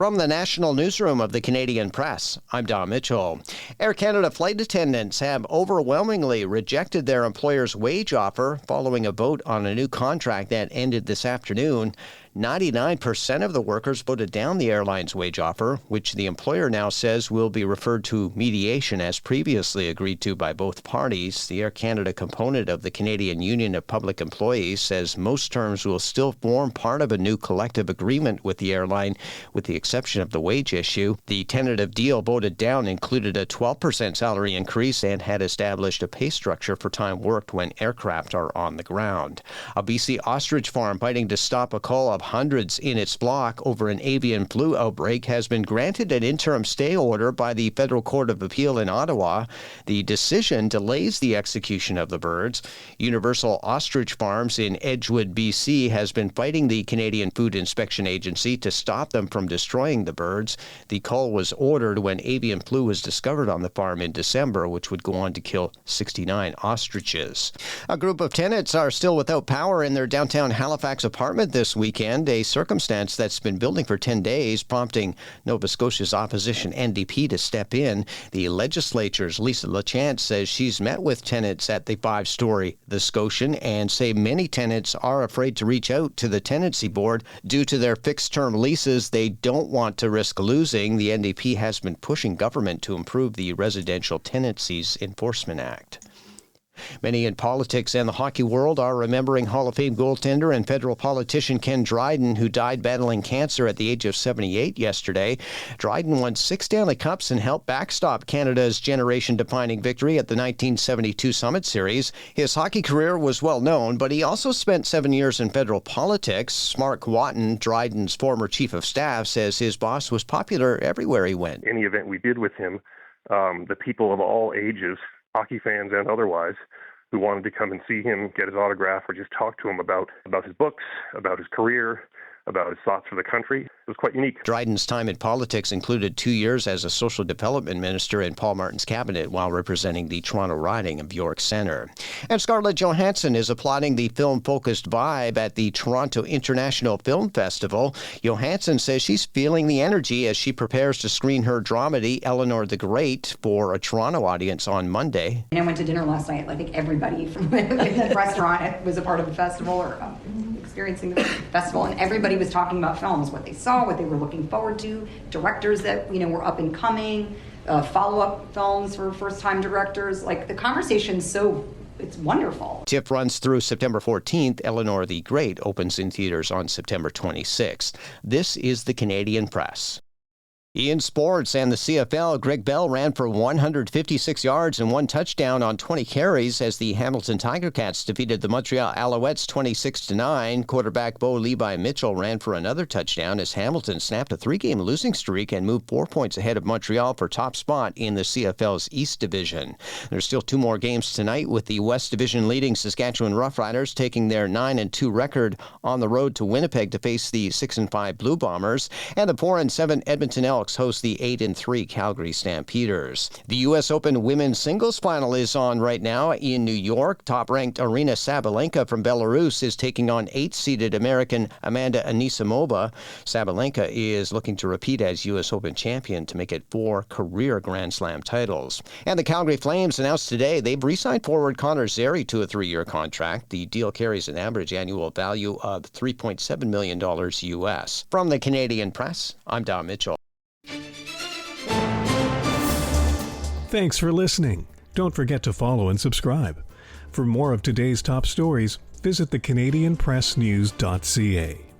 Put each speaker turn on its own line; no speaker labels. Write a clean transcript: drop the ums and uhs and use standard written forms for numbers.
From the National Newsroom of the Canadian Press, I'm Don Mitchell. Air Canada flight attendants have overwhelmingly rejected their employer's wage offer following a vote on a new contract that ended this afternoon. 99% of the workers voted down the airline's wage offer, which the employer now says will be referred to mediation as previously agreed to by both parties. The Air Canada component of the Canadian Union of Public Employees says most terms will still form part of a new collective agreement with the airline, with the exception of the wage issue. The tentative deal voted down included a 12% salary increase and had established a pay structure for time worked when aircraft are on the ground. A BC ostrich farm fighting to stop a cull of hundreds in its flock over an avian flu outbreak has been granted an interim stay order by the Federal Court of Appeal in Ottawa. The decision delays the execution of the birds. Universal Ostrich Farms in Edgewood, BC has been fighting the Canadian Food Inspection Agency to stop them from destroying the birds. The cull was ordered when avian flu was discovered on the farm in December, which would go on to kill 69 ostriches. A group of tenants are still without power in their downtown Halifax apartment this weekend, a circumstance that's been building for 10 days, prompting Nova Scotia's opposition NDP to step in. The legislature's Lisa LaChance says she's met with tenants at the five-story The Scotian and say many tenants are afraid to reach out to the tenancy board due to their fixed-term leases they don't want to risk losing. The NDP has been pushing government to improve the Residential Tenancies Enforcement Act. Many in politics and the hockey world are remembering Hall of Fame goaltender and federal politician Ken Dryden, who died battling cancer at the age of 78 yesterday. Dryden won 6 Stanley Cups and helped backstop Canada's generation-defining victory at the 1972 Summit Series. His hockey career was well known, but he also spent 7 years in federal politics. Mark Watton, Dryden's former chief of staff, says his boss was popular everywhere he went.
Any event we did with him, the people of all ages, hockey fans and otherwise, who wanted to come and see him, get his autograph, or just talk to him about his books, about his career, about his thoughts for the country. It was quite unique.
Dryden's time in politics included 2 years as a social development minister in Paul Martin's cabinet while representing the Toronto riding of York Centre. And Scarlett Johansson is applauding the film-focused vibe at the Toronto International Film Festival. Johansson says she's feeling the energy as she prepares to screen her dramedy Eleanor the Great for a Toronto audience on Monday.
And I went to dinner last night. I think everybody from the restaurant was a part of the festival or experiencing the festival, and everybody was talking about films, what they saw, what they were looking forward to, directors that were up and coming, follow-up films for first-time directors. Like, the conversation's it's wonderful.
TIFF runs through September 14th. Eleanor the Great opens in theaters on September 26th. This is the Canadian Press. In sports and the CFL, Greg Bell ran for 156 yards and 1 touchdown on 20 carries as the Hamilton Tiger Cats defeated the Montreal Alouettes 26-9. Quarterback Bo Levi Mitchell ran for another touchdown as Hamilton snapped a 3-game losing streak and moved 4 points ahead of Montreal for top spot in the CFL's East Division. There's still 2 more games tonight, with the West Division leading Saskatchewan Roughriders taking their 9-2 record on the road to Winnipeg to face the 6-5 Blue Bombers, and the 4-7 Edmonton Elks host the 8-3 Calgary Stampeders. The U.S. Open women's singles final is on right now in New York. Top-ranked Aryna Sabalenka from Belarus is taking on 8th-seeded American Amanda Anisimova. Sabalenka is looking to repeat as U.S. Open champion to make it 4 career Grand Slam titles. And the Calgary Flames announced today they've re-signed forward Connor Zary to a 3-year contract. The deal carries an average annual value of $3.7 million U.S. From the Canadian Press, I'm Don Mitchell.
Thanks for listening. Don't forget to follow and subscribe. For more of today's top stories, visit thecanadianpressnews.ca.